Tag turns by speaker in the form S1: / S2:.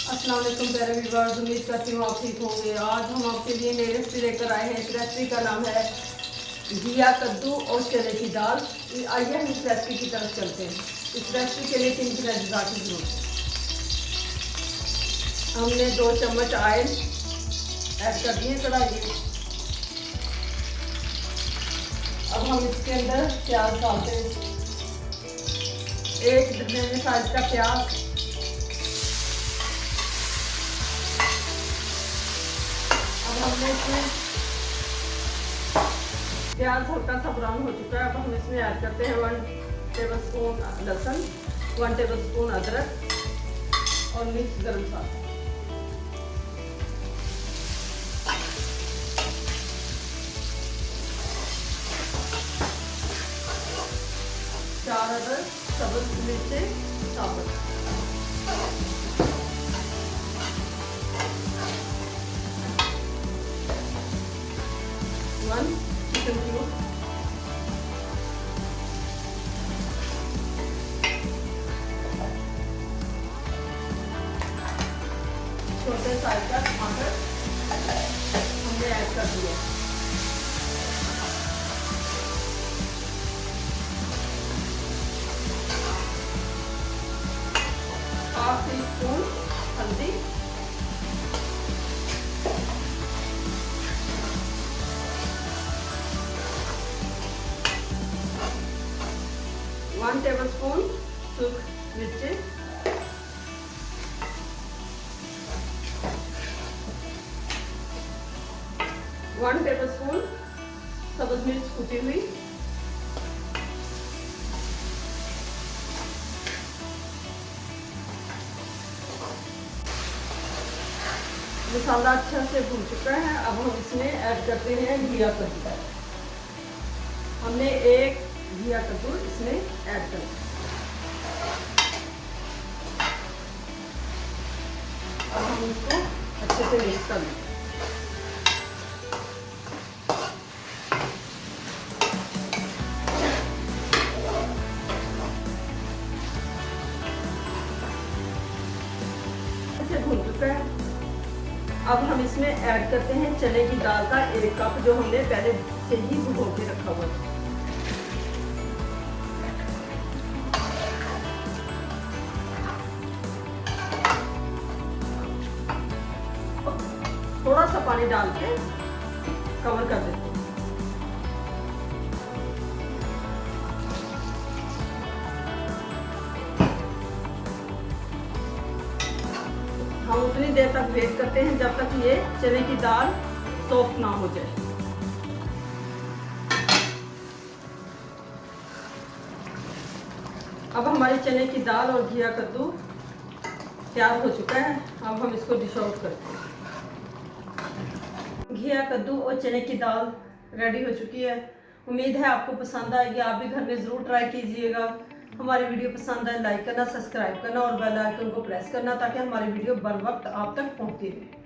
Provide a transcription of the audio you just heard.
S1: अस्सलाम वालेकुम प्यारे व्यूअर्स, उम्मीद करती हूँ आप ठीक होंगे। आज हम आपके लिए नई रेसिपी लेकर आए हैं। इस रेसिपी का नाम है घिया कद्दू और चने की दाल। आइए हम इस रेसिपी की तरफ चलते हैं। इस रेसिपी के लिए 3 अज्जा की जरूरत है। हमने 2 चम्मच ऑयल ऐड कर दिए कढ़ाई में। अब हम इसके अंदर प्याज डालते हैं। 1 दरमियाने साइज का प्याज। हमने इसमें प्याज हल्का सा ब्राउन हो चुका है। अब हम इसमें ऐड करते हैं 1 टेबलस्पून लहसुन, 1 टेबलस्पून अदरक और मिक्स गरम मसाला। चार अदरक सब्ज मिर्चें साबुत। चिकन क्यूब, छोटे साइज का टमाटर हमने ऐड कर दिया। हाफ टी स्पून हल्दी, वन टेबलस्पून सूखी मिर्ची, 1 टेबलस्पून सब्ज मिर्च कुटी हुई, मसाला अच्छा से भून चुका है। अब हम इसमें ऐड करते हैं घिया कद्दू। हमने 1 घिया कद्दू इसमें ऐड कर दिया। अब हम इसको अच्छे से मिक्स कर लेंगे। इसे भून चुका है। अब हम इसमें ऐड करते हैं चने की दाल का 1 कप, जो हमने पहले से ही भिगो के रखा हुआ है। थोड़ा सा पानी डाल के कवर कर देते हैं। हम उतनी देर तक वेट करते हैं जब तक ये चने की दाल सॉफ्ट ना हो जाए। अब हमारी चने की दाल और घिया कद्दू तैयार हो चुका है। अब हम इसको डिश आउट करते हैं। घिया कद्दू और चने की दाल रेडी हो चुकी है। उम्मीद है आपको पसंद आएगी। आप भी घर में ज़रूर ट्राई कीजिएगा। हमारी वीडियो पसंद आए लाइक करना, सब्सक्राइब करना और बेल आइकन को प्रेस करना, ताकि हमारी वीडियो बर वक्त आप तक पहुंचती रहे।